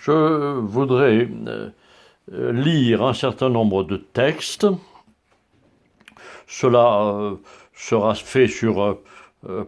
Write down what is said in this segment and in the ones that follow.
Je voudrais lire un certain nombre de textes. Cela sera fait sur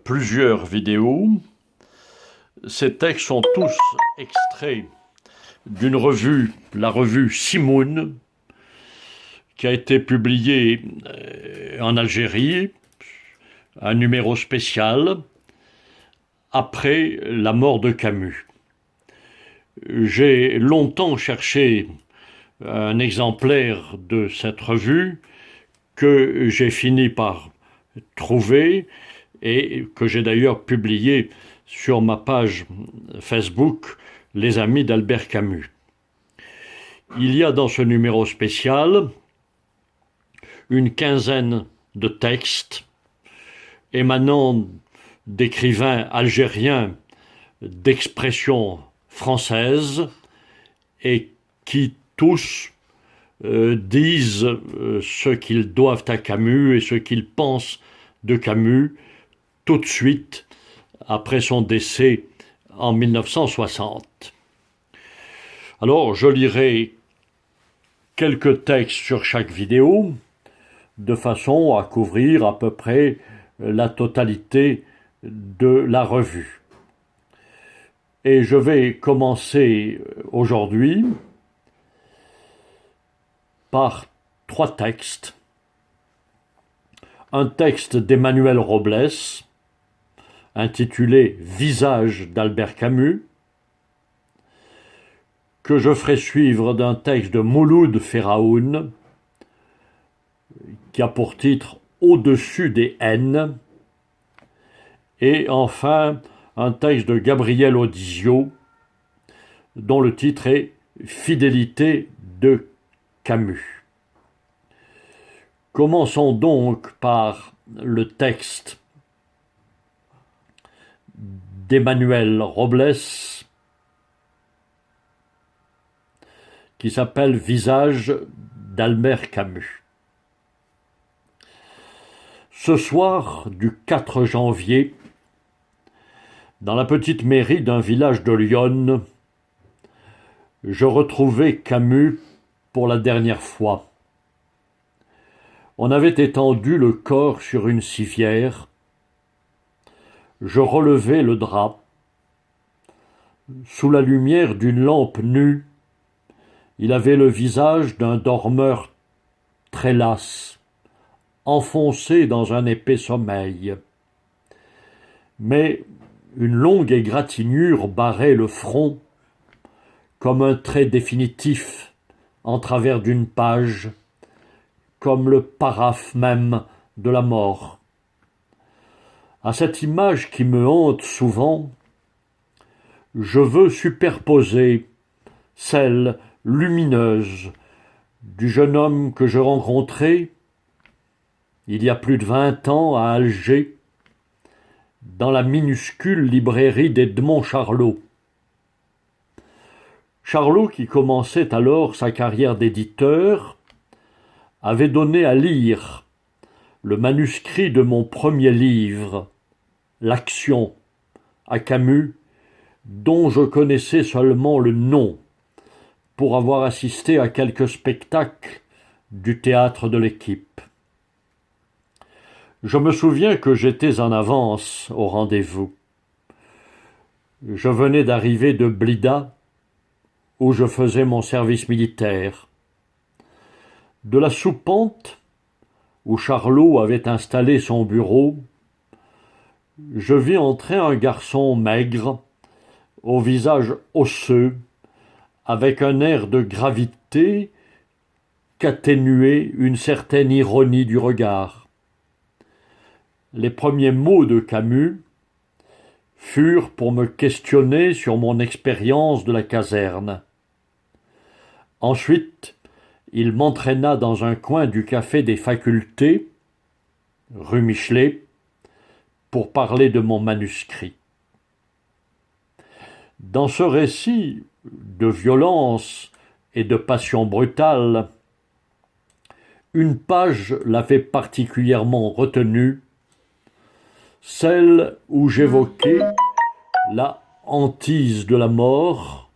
plusieurs vidéos. Ces textes sont tous extraits d'une revue, la revue Simoun, qui a été publiée en Algérie, un numéro spécial, après la mort de Camus. J'ai longtemps cherché un exemplaire de cette revue que j'ai fini par trouver et que j'ai d'ailleurs publié sur ma page Facebook Les Amis d'Albert Camus. Il y a dans ce numéro spécial une quinzaine de textes émanant d'écrivains algériens d'expression française et qui tous disent ce qu'ils doivent à Camus et ce qu'ils pensent de Camus tout de suite après son décès en 1960. Alors je lirai quelques textes sur chaque vidéo de façon à couvrir à peu près la totalité de la revue. Et je vais commencer aujourd'hui par 3 textes. Un texte d'Emmanuel Robles, intitulé « Visage » d'Albert Camus, que je ferai suivre d'un texte de Mouloud Feraoun, qui a pour titre « Au-dessus des haines », et enfin un texte de Gabriel Audizio, dont le titre est « Fidélité de Camus ». Commençons donc par le texte d'Emmanuel Robles, qui s'appelle « Visage » d'Albert Camus. Ce soir du 4 janvier, dans la petite mairie d'un village de l'Yonne, je retrouvai Camus pour la dernière fois. On avait étendu le corps sur une civière. Je relevai le drap. Sous la lumière d'une lampe nue, il avait le visage d'un dormeur très las, enfoncé dans un épais sommeil. Mais une longue égratignure barrait le front, comme un trait définitif en travers d'une page, comme le paraphe même de la mort. À cette image qui me hante souvent, je veux superposer celle lumineuse du jeune homme que je rencontrai il y a plus de 20 ans à Alger, dans la minuscule librairie d'Edmond Charlot. Charlot, qui commençait alors sa carrière d'éditeur, avait donné à lire le manuscrit de mon premier livre, L'Action, à Camus, dont je connaissais seulement le nom, pour avoir assisté à quelques spectacles du théâtre de l'Équipe. Je me souviens que j'étais en avance au rendez-vous. Je venais d'arriver de Blida, où je faisais mon service militaire. De la soupente, où Charlot avait installé son bureau, je vis entrer un garçon maigre, au visage osseux, avec un air de gravité qu'atténuait une certaine ironie du regard. Les premiers mots de Camus furent pour me questionner sur mon expérience de la caserne. Ensuite, il m'entraîna dans un coin du café des Facultés, rue Michelet, pour parler de mon manuscrit. Dans ce récit de violence et de passion brutale, une page l'avait particulièrement retenue, celle où j'évoquais la hantise de la mort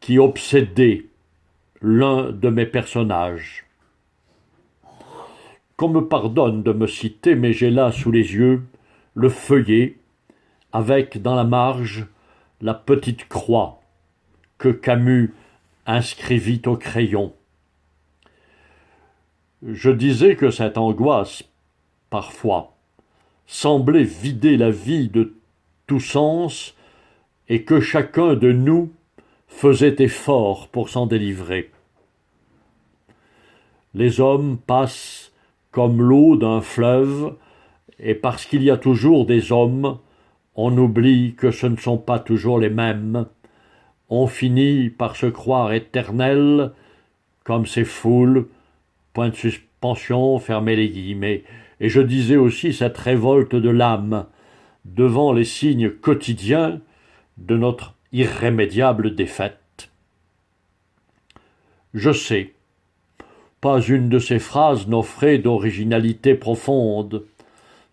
qui obsédait l'un de mes personnages. Qu'on me pardonne de me citer, mais j'ai là sous les yeux le feuillet, avec dans la marge la petite croix que Camus inscrivit au crayon. Je disais que cette angoisse, parfois, semblait vider la vie de tout sens et que chacun de nous faisait effort pour s'en délivrer. Les hommes passent comme l'eau d'un fleuve, et parce qu'il y a toujours des hommes, on oublie que ce ne sont pas toujours les mêmes. On finit par se croire éternel, comme ces foules, point de suspension, fermez les guillemets. Et je disais aussi cette révolte de l'âme devant les signes quotidiens de notre irrémédiable défaite. Je sais, pas une de ces phrases n'offrait d'originalité profonde.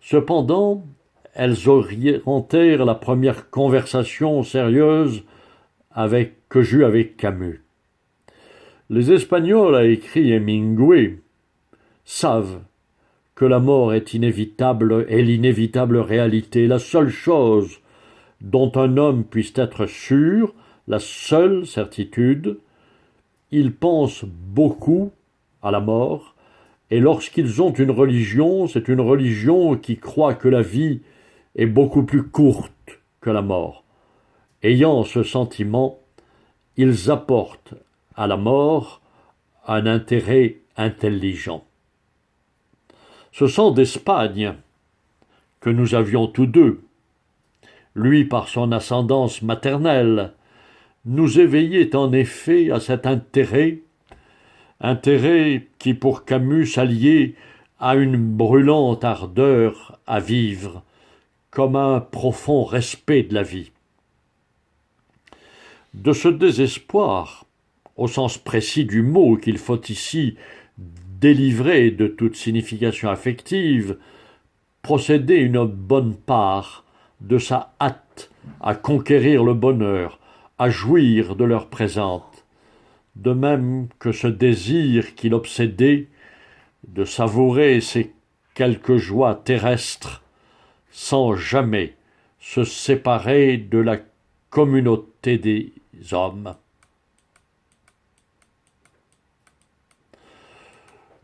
Cependant, elles orientèrent la première conversation sérieuse que j'eus avec Camus. Les Espagnols, a écrit Hemingway, savent que la mort est inévitable et l'inévitable réalité. La seule chose dont un homme puisse être sûr, la seule certitude, ils pensent beaucoup à la mort, et lorsqu'ils ont une religion, c'est une religion qui croit que la vie est beaucoup plus courte que la mort. Ayant ce sentiment, ils apportent à la mort un intérêt intelligent. Ce sang d'Espagne que nous avions tous deux, lui par son ascendance maternelle, nous éveillait en effet à cet intérêt qui pour Camus s'alliait à une brûlante ardeur à vivre, comme un profond respect de la vie. De ce désespoir, au sens précis du mot qu'il faut ici délivrer de toute signification affective, procédait une bonne part de sa hâte à conquérir le bonheur, à jouir de l'heure présente, de même que ce désir qui l'obsédait de savourer ces quelques joies terrestres sans jamais se séparer de la communauté des hommes.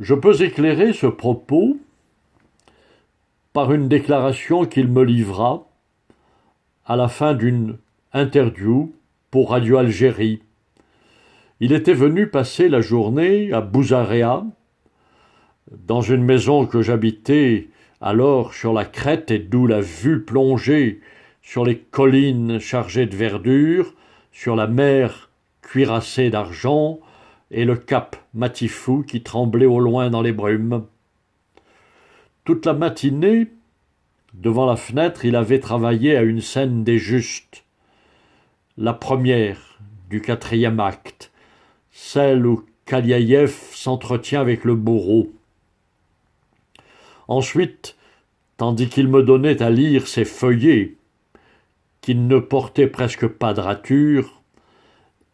Je peux éclairer ce propos par une déclaration qu'il me livra à la fin d'une interview pour Radio Algérie. Il était venu passer la journée à Bouzarea, dans une maison que j'habitais alors sur la crête et d'où la vue plongeait sur les collines chargées de verdure, sur la mer cuirassée d'argent et le cap Matifou qui tremblait au loin dans les brumes. Toute la matinée, devant la fenêtre, il avait travaillé à une scène des Justes, la première du 4e acte, celle où Kaliaïev s'entretient avec le bourreau. Ensuite, tandis qu'il me donnait à lire ses feuillets, qui ne portaient presque pas de rature,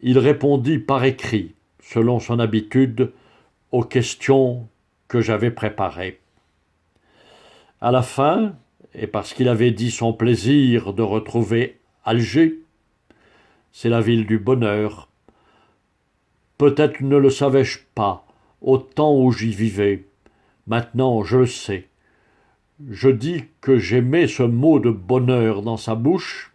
il répondit par écrit, selon son habitude, aux questions que j'avais préparées. À la fin, et parce qu'il avait dit son plaisir de retrouver Alger, c'est la ville du bonheur. Peut-être ne le savais-je pas, au temps où j'y vivais. Maintenant, je le sais. Je dis que j'aimais ce mot de bonheur dans sa bouche.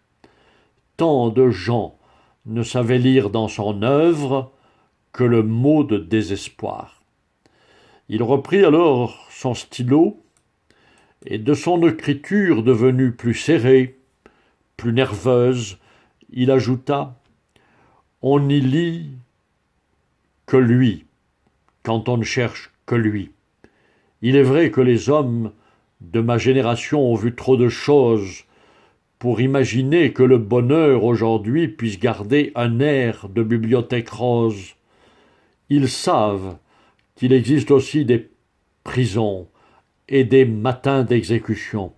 Tant de gens ne savaient lire dans son œuvre que le mot de désespoir. Il reprit alors son stylo, et de son écriture devenue plus serrée, plus nerveuse, il ajouta « On n'y lit que lui, quand on ne cherche que lui. Il est vrai que les hommes de ma génération ont vu trop de choses pour imaginer que le bonheur aujourd'hui puisse garder un air de bibliothèque rose. Ils savent qu'il existe aussi des prisons et des matins d'exécution.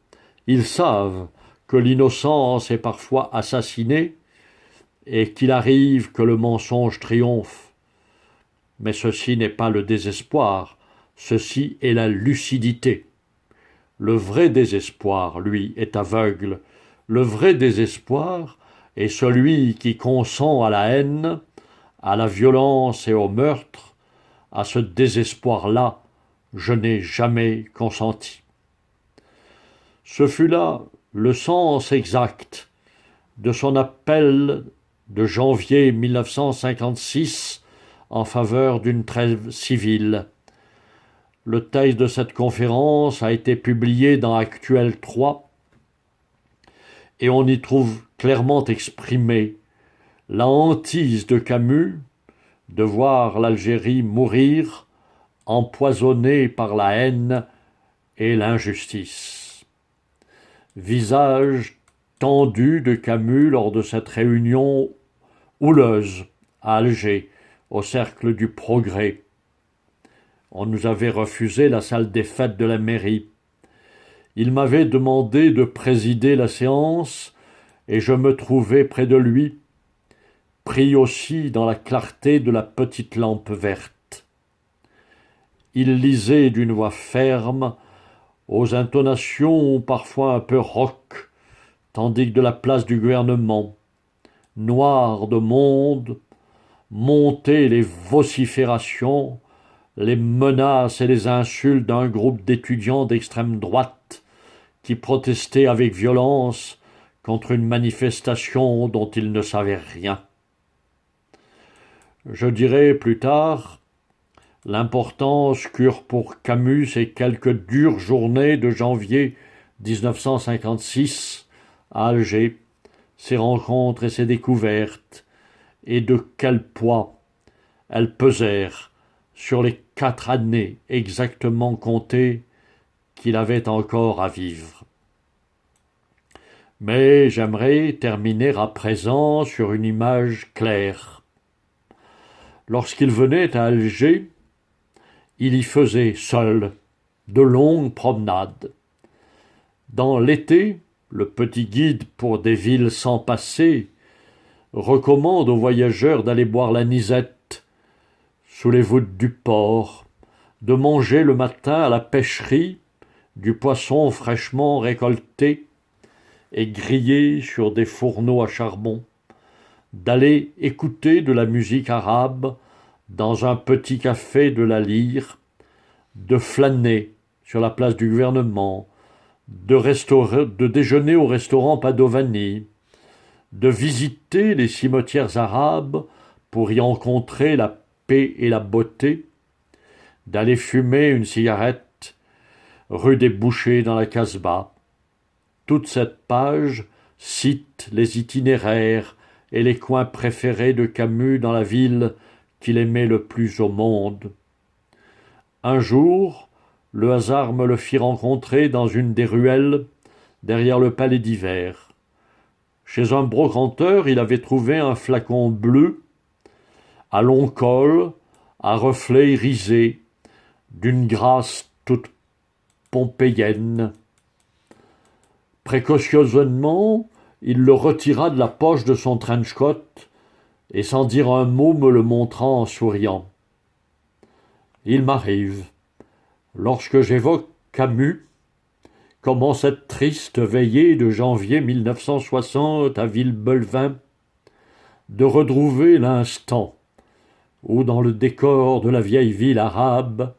Ils savent que l'innocence est parfois assassinée et qu'il arrive que le mensonge triomphe. Mais ceci n'est pas le désespoir, ceci est la lucidité. Le vrai désespoir, lui, est aveugle. Le vrai désespoir est celui qui consent à la haine, à la violence et au meurtre. À ce désespoir-là, je n'ai jamais consenti. Ce fut là le sens exact de son appel de janvier 1956 en faveur d'une trêve civile. Le texte de cette conférence a été publié dans Actuel 3 et on y trouve clairement exprimé la hantise de Camus de voir l'Algérie mourir empoisonnée par la haine et l'injustice. Visage tendu de Camus lors de cette réunion houleuse à Alger, au Cercle du Progrès. On nous avait refusé la salle des fêtes de la mairie. Il m'avait demandé de présider la séance et je me trouvais près de lui, pris aussi dans la clarté de la petite lampe verte. Il lisait d'une voix ferme, aux intonations parfois un peu rauques, tandis que de la place du gouvernement, noire de monde, montaient les vociférations, les menaces et les insultes d'un groupe d'étudiants d'extrême droite qui protestaient avec violence contre une manifestation dont ils ne savaient rien. Je dirai plus tard l'importance qu'eurent pour Camus ces quelques dures journées de janvier 1956 à Alger, ses rencontres et ses découvertes, et de quel poids elles pesèrent sur les 4 années exactement comptées qu'il avait encore à vivre. Mais j'aimerais terminer à présent sur une image claire. Lorsqu'il venait à Alger, il y faisait seul de longues promenades. Dans l'été, le petit guide pour des villes sans passé recommande aux voyageurs d'aller boire l'anisette sous les voûtes du port, de manger le matin à la pêcherie du poisson fraîchement récolté et grillé sur des fourneaux à charbon, d'aller écouter de la musique arabe dans un petit café de la Lyre, de flâner sur la place du gouvernement, de déjeuner au restaurant Padovani, de visiter les cimetières arabes pour y rencontrer la paix et la beauté, d'aller fumer une cigarette rue des Bouchers dans la Casbah. Toute cette page cite les itinéraires et les coins préférés de Camus dans la ville qu'il aimait le plus au monde. Un jour, le hasard me le fit rencontrer dans une des ruelles derrière le palais d'hiver. Chez un brocanteur, il avait trouvé un flacon bleu, à long col, à reflets irisés, d'une grâce toute pompéienne. Précautionneusement, il le retira de la poche de son trench-coat et sans dire un mot me le montra en souriant. Il m'arrive, lorsque j'évoque Camus, comme en cette triste veillée de janvier 1960 à Villebeulvin, de retrouver l'instant où, dans le décor de la vieille ville arabe,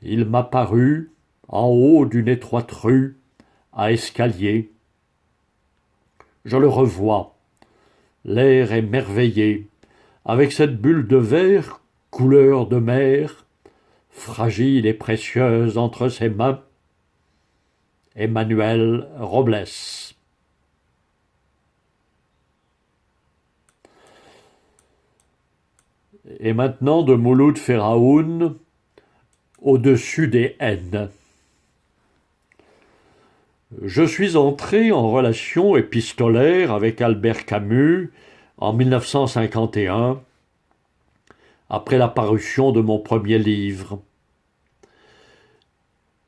il m'apparut, en haut d'une étroite rue, à escalier. Je le revois, l'air émerveillé, avec cette bulle de verre, couleur de mer, fragile et précieuse entre ses mains. Emmanuel Robles. Et maintenant de Mouloud Ferraoun, au-dessus des haines. Je suis entré en relation épistolaire avec Albert Camus en 1951, après la parution de mon premier livre.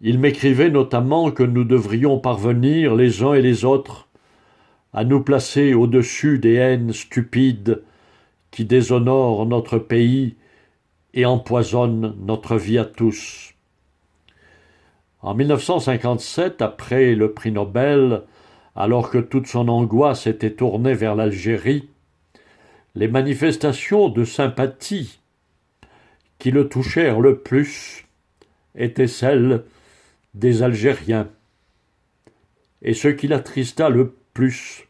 Il m'écrivait notamment que nous devrions parvenir les uns et les autres à nous placer au-dessus des haines stupides qui déshonorent notre pays et empoisonnent notre vie à tous. En 1957, après le prix Nobel, alors que toute son angoisse était tournée vers l'Algérie, les manifestations de sympathie qui le touchèrent le plus étaient celles des Algériens. Et ce qui l'attrista le plus,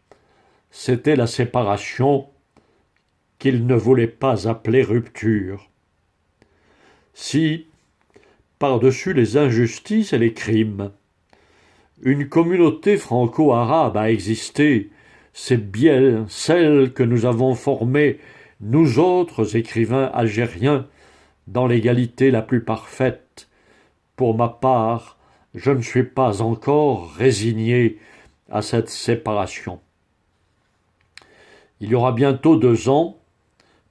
c'était la séparation qu'il ne voulait pas appeler rupture. Si, par-dessus les injustices et les crimes, une communauté franco-arabe a existé, c'est bien celle que nous avons formée, nous autres écrivains algériens, dans l'égalité la plus parfaite. Pour ma part, je ne suis pas encore résigné à cette séparation. Il y aura bientôt 2 ans,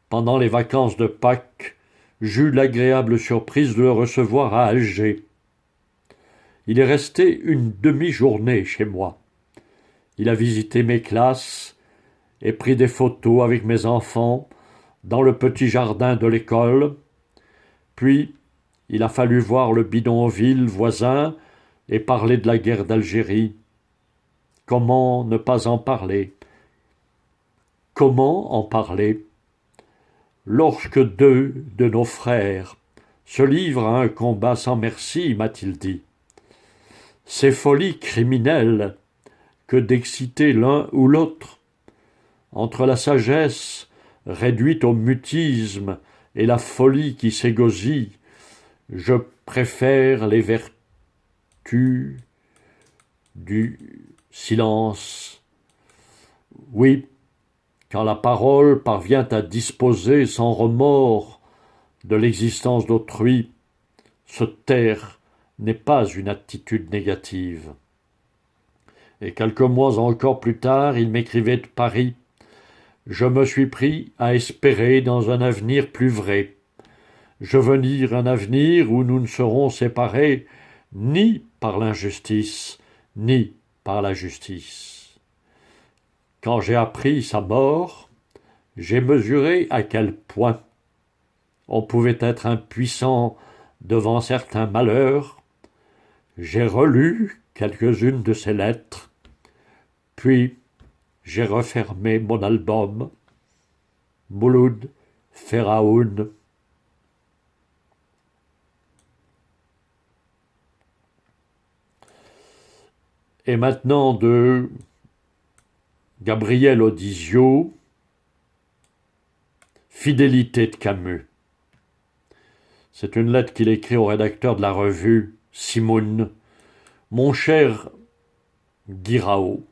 pendant les vacances de Pâques, j'eus l'agréable surprise de le recevoir à Alger. Il est resté une demi-journée chez moi. Il a visité mes classes et pris des photos avec mes enfants dans le petit jardin de l'école. Puis, il a fallu voir le bidonville voisin et parler de la guerre d'Algérie. Comment ne pas en parler? Comment en parler lorsque 2 de nos frères se livrent à un combat sans merci, m'a-t-il dit. Ces folies criminelles que d'exciter l'un ou l'autre, entre la sagesse réduite au mutisme et la folie qui s'égosille, je préfère les vertus du silence. Oui, quand la parole parvient à disposer sans remords de l'existence d'autrui, se taire n'est pas une attitude négative. Et quelques mois encore plus tard, il m'écrivait de Paris. Je me suis pris à espérer dans un avenir plus vrai. Je veux dire un avenir où nous ne serons séparés ni par l'injustice, ni par la justice. Quand j'ai appris sa mort, j'ai mesuré à quel point on pouvait être impuissant devant certains malheurs. J'ai relu quelques-unes de ses lettres, puis j'ai refermé mon album Mouloud Feraoun. Et maintenant de Gabriel Audisio, Fidélité de Camus. C'est une lettre qu'il écrit au rédacteur de la revue Simoun. Mon cher Guirao,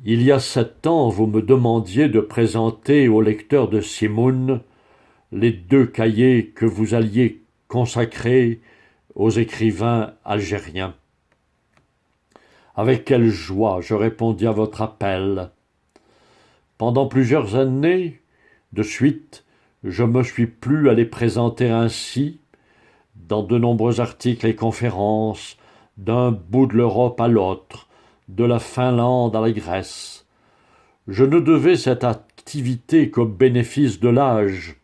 il y a 7 ans, vous me demandiez de présenter au lecteur de Simoun les 2 cahiers que vous alliez consacrer aux écrivains algériens. Avec quelle joie je répondis à votre appel. Pendant plusieurs années de suite, je me suis plu à les présenter ainsi, dans de nombreux articles et conférences, d'un bout de l'Europe à l'autre, de la Finlande à la Grèce. Je ne devais cette activité qu'au bénéfice de l'âge,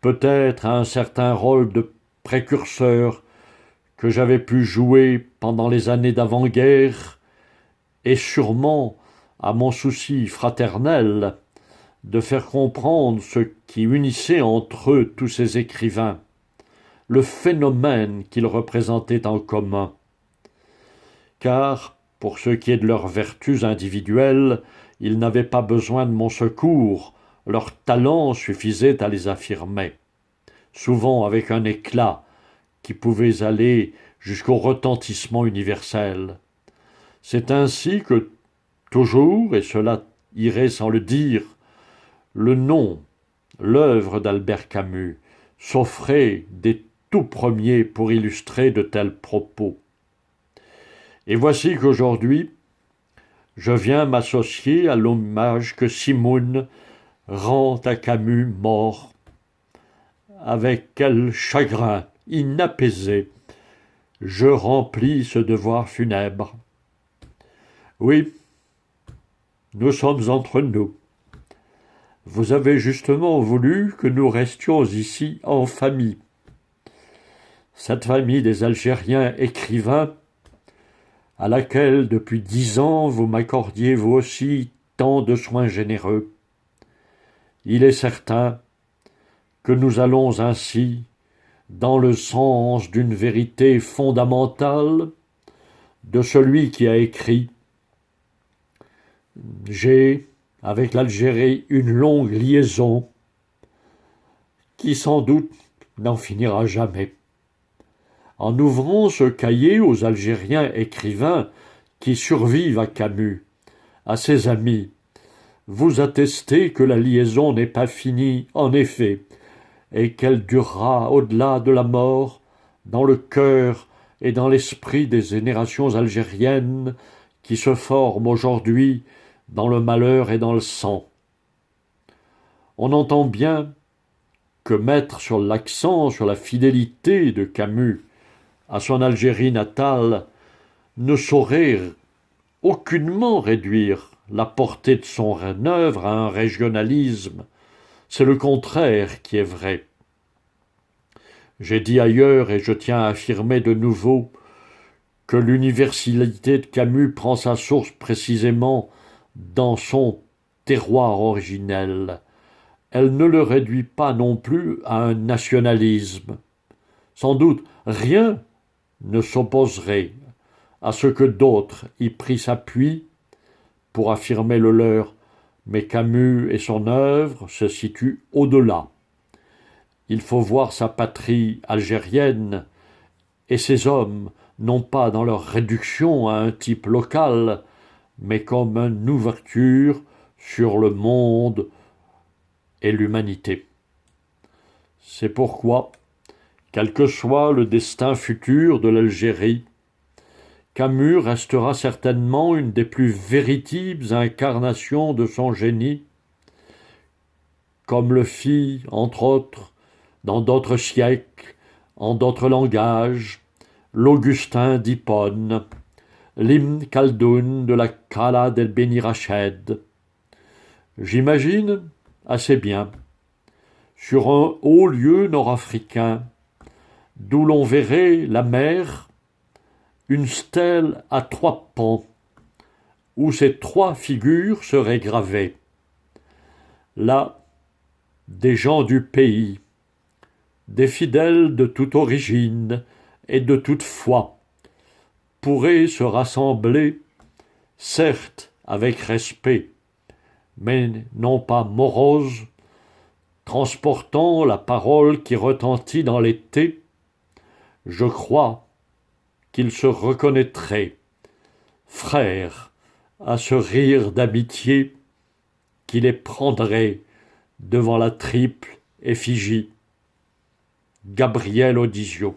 peut-être à un certain rôle de précurseur que j'avais pu jouer pendant les années d'avant-guerre, et sûrement à mon souci fraternel de faire comprendre ce qui unissait entre eux tous ces écrivains, le phénomène qu'ils représentaient en commun. Car, pour ce qui est de leurs vertus individuelles, ils n'avaient pas besoin de mon secours, leur talent suffisait à les affirmer, souvent avec un éclat qui pouvait aller jusqu'au retentissement universel. C'est ainsi que, toujours, et cela irait sans le dire, le nom, l'œuvre d'Albert Camus, s'offrait des tout premiers pour illustrer de tels propos. Et voici qu'aujourd'hui, je viens m'associer à l'hommage que Simoun rend à Camus mort. Avec quel chagrin inapaisé je remplis ce devoir funèbre. Oui, nous sommes entre nous. Vous avez justement voulu que nous restions ici en famille. Cette famille des Algériens écrivains, à laquelle depuis 10 ans vous m'accordiez vous aussi tant de soins généreux. Il est certain que nous allons ainsi dans le sens d'une vérité fondamentale de celui qui a écrit « J'ai, avec l'Algérie, une longue liaison qui sans doute n'en finira jamais. » En ouvrant ce cahier aux Algériens écrivains qui survivent à Camus, à ses amis, vous attestez que la liaison n'est pas finie, en effet, et qu'elle durera au-delà de la mort, dans le cœur et dans l'esprit des générations algériennes qui se forment aujourd'hui dans le malheur et dans le sang. On entend bien que mettre sur l'accent sur la fidélité de Camus à son Algérie natale ne saurait aucunement réduire la portée de son œuvre à un régionalisme. C'est le contraire qui est vrai. J'ai dit ailleurs, et je tiens à affirmer de nouveau, que l'universalité de Camus prend sa source précisément dans son terroir originel. Elle ne le réduit pas non plus à un nationalisme. Sans doute rien ne s'opposerait à ce que d'autres y prissent appui pour affirmer le leur, mais Camus et son œuvre se situent au-delà. Il faut voir sa patrie algérienne et ses hommes non pas dans leur réduction à un type local, mais comme une ouverture sur le monde et l'humanité. C'est pourquoi, quel que soit le destin futur de l'Algérie, Camus restera certainement une des plus véritables incarnations de son génie, comme le fit, entre autres, dans d'autres siècles, en d'autres langages, l'Augustin d'Hippone, l'Ibn Khaldoun de la Qala del Beni Rached. J'imagine assez bien, sur un haut lieu nord-africain, d'où l'on verrait la mer, une stèle à 3 pans, où ces 3 figures seraient gravées. Là, des gens du pays, des fidèles de toute origine et de toute foi, pourraient se rassembler, certes avec respect, mais non pas morose, transportant la parole qui retentit dans l'été. Je crois qu'ils se reconnaîtraient, frères, à ce rire d'amitié qui les prendrait devant la triple effigie. Gabriel Audisio.